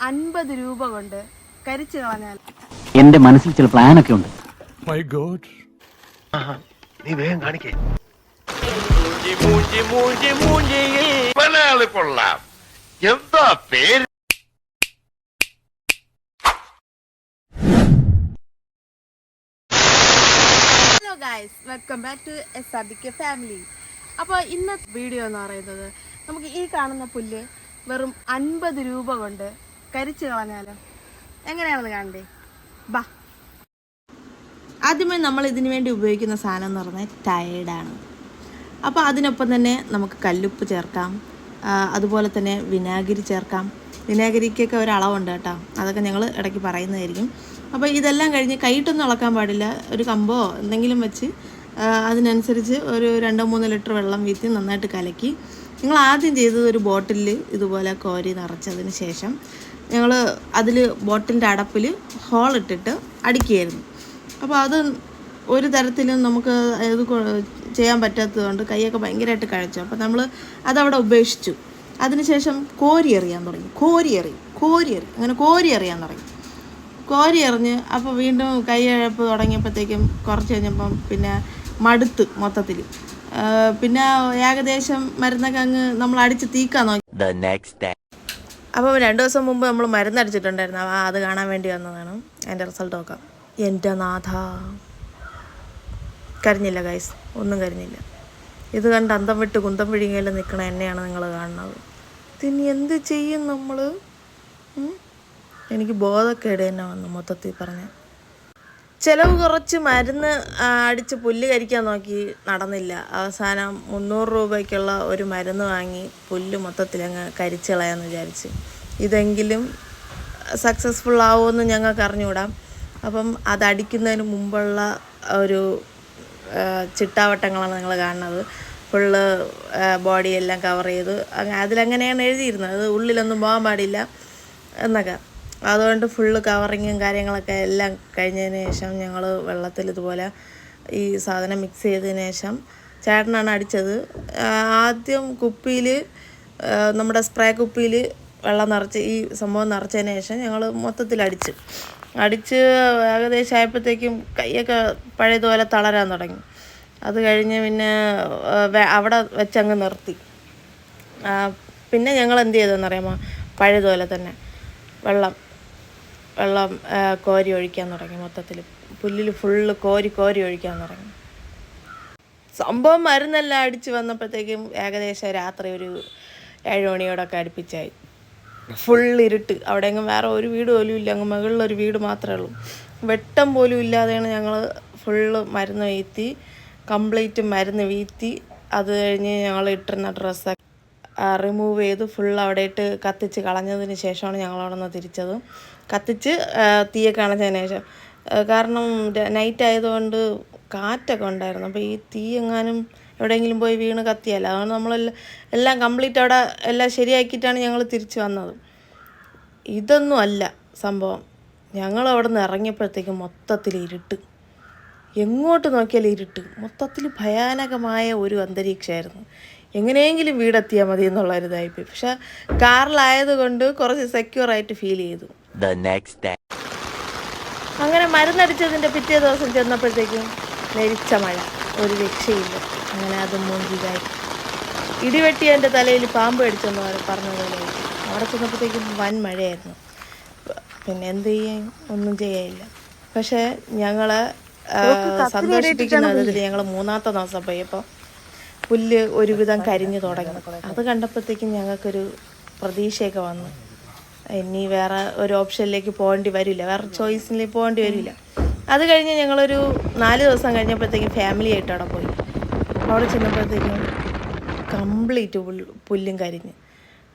50 രൂപ കൊണ്ട് കരിച്ചു കളഞ്ഞാൽ എന്റെ മനസ്സിൽ ചില പ്ലാനൊക്കെ ഉണ്ട്. മൈ ഗോഡ്, നീ വേഗം കാണിക്കേ. മലയാളി കൊള്ളാം. എന്താ പേര്? Hello guys, welcome back to SRDK family. അപ്പോൾ ഇന്നത്തെ വീഡിയോ എന്ന് പറയുന്നത് നമുക്ക് ഈ കാണുന്ന പുല്ല് വെറും 50 രൂപ കൊണ്ട് കരിച്ചു കളഞ്ഞാലോ? എങ്ങനെയാണെന്ന് കാണണ്ടേ? ബാ. ആദ്യമേ നമ്മൾ ഇതിനു വേണ്ടി ഉപയോഗിക്കുന്ന സാധനം എന്ന് പറഞ്ഞാൽ ടയേർഡാണ്. അപ്പോൾ അതിനൊപ്പം തന്നെ നമുക്ക് കല്ലുപ്പ് ചേർക്കാം, അതുപോലെ തന്നെ വിനാഗിരി ചേർക്കാം. വിനാഗിരിക്കൊക്കെ ഒരളവുണ്ട് കേട്ടോ, അതൊക്കെ ഞങ്ങൾ ഇടയ്ക്ക് പറയുന്നതായിരിക്കും. അപ്പോൾ ഇതെല്ലാം കഴിഞ്ഞ് കൈയിട്ടൊന്നും ഇളക്കാൻ പാടില്ല. ഒരു കമ്പോ എന്തെങ്കിലും വെച്ച് അതിനനുസരിച്ച് ഒരു 2-3 ലിറ്റർ വെള്ളം വീത്തി നന്നായിട്ട് കലക്കി ഞങ്ങൾ ആദ്യം ചെയ്തത് ഒരു ബോട്ടിലിൽ ഇതുപോലെ കോരി നിറച്ചതിന് ശേഷം ഞങ്ങൾ അതിൽ ബോട്ടിലിൻ്റെ അടപ്പിൽ ഹോളിട്ടിട്ട് അടിക്കുകയായിരുന്നു. അപ്പോൾ അത് ഒരു തരത്തിലും നമുക്ക് ഇത് ചെയ്യാൻ പറ്റാത്തതുകൊണ്ട് കൈയൊക്കെ ഭയങ്കരമായിട്ട് കഴിച്ചു. അപ്പോൾ നമ്മൾ അതവിടെ ഉപേക്ഷിച്ചു. അതിനുശേഷം കോരി എറിയാൻ തുടങ്ങി. കോരി അങ്ങനെ കോരി എറിയാൻ തുടങ്ങി. കോരി എറിഞ്ഞ് അപ്പോൾ വീണ്ടും കൈയഴപ്പ് തുടങ്ങിയപ്പോഴത്തേക്കും കുറച്ച് കഴിഞ്ഞപ്പം പിന്നെ മടുത്ത് മൊത്തത്തിൽ. പിന്നെ ഏകദേശം മരുന്നൊക്കെ അങ്ങ് നമ്മൾ അടിച്ച് തീക്കാൻ നോക്കി. അപ്പോൾ 2 ദിവസം മുമ്പ് നമ്മൾ മരുന്നടിച്ചിട്ടുണ്ടായിരുന്നു. അത് കാണാൻ വേണ്ടി വന്നതാണ്. അതിൻ്റെ റിസൾട്ട് നോക്കാം. എൻ്റെ നാഥ, കരിഞ്ഞില്ല ഗൈസ്, ഒന്നും കരിഞ്ഞില്ല. ഇത് കണ്ട് അന്തം വിട്ട് കുന്തം വിഴുങ്ങിയെല്ലാം നിൽക്കണ എന്നെയാണ് നിങ്ങൾ കാണുന്നത്. ഇതിന് എന്ത് ചെയ്യും നമ്മൾ? എനിക്ക് ബോധക്കേട് തന്നെ വന്നു മൊത്തത്തിൽ പറഞ്ഞ്. ചിലവ് കുറച്ച് മരുന്ന് അടിച്ച് പുല്ല് കരിക്കാൻ നോക്കി, നടന്നില്ല. അവസാനം 300 രൂപയ്ക്കുള്ള ഒരു മരുന്ന് വാങ്ങി പുല്ല് മൊത്തത്തിലങ്ങ് കരിച്ച് കളയാമെന്ന് വിചാരിച്ച്. ഇതെങ്കിലും സക്സസ്ഫുൾ ആവുമെന്ന് ഞങ്ങൾക്ക് അറിഞ്ഞുകൂടാം. അപ്പം അതടിക്കുന്നതിന് മുമ്പുള്ള ഒരു ചിട്ടാവട്ടങ്ങളാണ് നിങ്ങൾ കാണുന്നത്. ഫുള്ള് ബോഡിയെല്ലാം കവർ ചെയ്ത് അതിലങ്ങനെയാണ് എഴുതിയിരുന്നത്, അത് ഉള്ളിലൊന്നും പോകാൻ പാടില്ല എന്നൊക്കെ. അതുകൊണ്ട് ഫുള്ള് കവറിങ്ങും കാര്യങ്ങളൊക്കെ എല്ലാം കഴിഞ്ഞതിന് ശേഷം ഞങ്ങൾ വെള്ളത്തിൽ ഇതുപോലെ ഈ സാധനം മിക്സ് ചെയ്തതിന് ശേഷം ചേട്ടനാണ് അടിച്ചത്. ആദ്യം കുപ്പിയിൽ, നമ്മുടെ സ്പ്രേ കുപ്പിയിൽ വെള്ളം നിറച്ച് ഈ സംഭവം നിറച്ചതിന് ശേഷം ഞങ്ങൾ മൊത്തത്തിൽ അടിച്ച് ഏകദേശം ആയപ്പോഴത്തേക്കും കൈയൊക്കെ പഴയതുപോലെ തളരാൻ തുടങ്ങി. അത് കഴിഞ്ഞ് പിന്നെ അവിടെ വെച്ചങ്ങ് നിർത്തി. പിന്നെ ഞങ്ങൾ എന്ത് ചെയ്തതെന്നറിയാമോ? പഴയതുപോലെ തന്നെ വെള്ളം കോരി ഒഴിക്കാൻ തുടങ്ങി. മൊത്തത്തിൽ പുല്ലിൽ ഫുള്ള് കോരി ഒഴിക്കാൻ തുടങ്ങി. സംഭവം മരുന്നെല്ലാം അടിച്ച് വന്നപ്പോഴത്തേക്കും ഏകദേശം രാത്രി ഒരു 7 മണിയോടൊക്കെ അടുപ്പിച്ചായി. ഫുൾ ഇരുട്ട്. അവിടെ എങ്ങും വേറെ ഒരു വീട് പോലും ഇല്ല. അങ്ങ് മുകളിലൊരു വീട് മാത്രമേ ഉള്ളൂ. വെട്ടം പോലും ഇല്ലാതെയാണ് ഞങ്ങൾ ഫുള്ള് മരുന്ന് വീഴ്ത്തി, കംപ്ലീറ്റ് മരുന്ന് വീഴ്ത്തി. അത് കഴിഞ്ഞ് ഞങ്ങൾ ഇട്ടിരുന്ന ഡ്രസ്സൊക്കെ റിമൂവ് ചെയ്ത് ഫുൾ അവിടെ ഇട്ട് കത്തിച്ച് കളഞ്ഞതിന് ശേഷമാണ് ഞങ്ങൾ അവിടെ നിന്ന് തിരിച്ചത്. കത്തിച്ച് തീയൊക്കെ അണച്ചതിന് ശേഷം, കാരണം നൈറ്റ് ആയതുകൊണ്ട് കാറ്റൊക്കെ ഉണ്ടായിരുന്നു. അപ്പോൾ ഈ തീ എങ്ങാനും എവിടെയെങ്കിലും പോയി വീണ് കത്തിയല്ല. അതുകൊണ്ട് നമ്മളെല്ലാം കംപ്ലീറ്റ് അവിടെ എല്ലാം ശരിയാക്കിയിട്ടാണ് ഞങ്ങൾ തിരിച്ച് വന്നത്. ഇതൊന്നും അല്ല സംഭവം. ഞങ്ങൾ അവിടെ നിന്ന് ഇറങ്ങിയപ്പോഴത്തേക്കും മൊത്തത്തിൽ ഇരുട്ട്, എങ്ങോട്ട് നോക്കിയാലും ഇരുട്ട്. മൊത്തത്തിൽ ഭയാനകമായ ഒരു അന്തരീക്ഷമായിരുന്നു. എങ്ങനെയെങ്കിലും വീടെത്തിയാൽ മതി എന്നുള്ളൊരിതായിപ്പോയി. പക്ഷെ കാറിലായതുകൊണ്ട് കുറച്ച് സെക്യൂറായിട്ട് ഫീൽ ചെയ്തു. അങ്ങനെ മരുന്നടിച്ചതിൻ്റെ പിറ്റേ ദിവസം ചെന്നപ്പോഴത്തേക്കും നെരിച്ച മഴ, ഒരു രക്ഷയില്ല. അങ്ങനെ അത് മൂഞ്ചിതായി. ഇടിവെട്ടി എൻ്റെ തലയിൽ പാമ്പ് അടിച്ചെന്ന് പറഞ്ഞതുപോലെ അവിടെ ചെന്നപ്പോഴത്തേക്കും വൻ മഴയായിരുന്നു. പിന്നെ എന്ത് ചെയ്യാൻ, ഒന്നും ചെയ്യാനില്ല. പക്ഷേ ഞങ്ങളെ സന്തോഷിപ്പിക്കുന്ന വിധത്തിൽ ഞങ്ങൾ 3-ാമത്തെ ദിവസം പോയപ്പോൾ പുല്ല് ഒരുവിധം കരിഞ്ഞു തുടങ്ങി. അത് കണ്ടപ്പോഴത്തേക്കും ഞങ്ങൾക്കൊരു പ്രതീക്ഷയൊക്കെ വന്നു. ഇനി വേറെ ഒരു ഓപ്ഷനിലേക്ക് പോകേണ്ടി വരില്ല, വേറെ ചോയ്സിലേക്ക് പോകേണ്ടി വരില്ല. അത് കഴിഞ്ഞ് ഞങ്ങളൊരു 4 ദിവസം കഴിഞ്ഞപ്പോഴത്തേക്കും ഫാമിലി ആയിട്ട് അവിടെ പോയി. അവിടെ ചെന്നപ്പോഴത്തേക്കും കംപ്ലീറ്റ് പുല്ലും കരിഞ്ഞ്.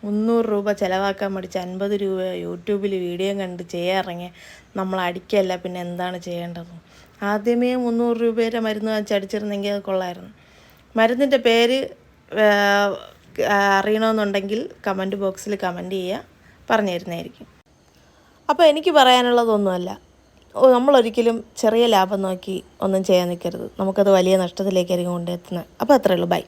300 രൂപ ചിലവാക്കാൻ മടിച്ച് 50 രൂപ യൂട്യൂബിൽ വീഡിയോ കണ്ട് ചെയ്യാറിറങ്ങിയ നമ്മൾ അടിക്കല്ല, പിന്നെ എന്താണ് ചെയ്യേണ്ടത്? ആദ്യമേ 300 രൂപയുടെ മരുന്ന് വാങ്ങിച്ച് അടിച്ചിരുന്നെങ്കിൽ അത് കൊള്ളായിരുന്നു. മരുന്നിൻ്റെ പേര് അറിയണമെന്നുണ്ടെങ്കിൽ കമൻറ്റ് ബോക്സിൽ കമൻറ്റ് ചെയ്യുക, പറഞ്ഞു തരുന്നതായിരിക്കും. അപ്പോൾ എനിക്ക് പറയാനുള്ളതൊന്നുമല്ല, നമ്മളൊരിക്കലും ചെറിയ ലാഭം നോക്കി ഒന്നും ചെയ്യാൻ നിൽക്കരുത്. നമുക്കത് വലിയ നഷ്ടത്തിലേക്കായിരിക്കും കൊണ്ടെത്തുന്നത്. അപ്പോൾ അത്രയേ ഉള്ളൂ. ബൈ.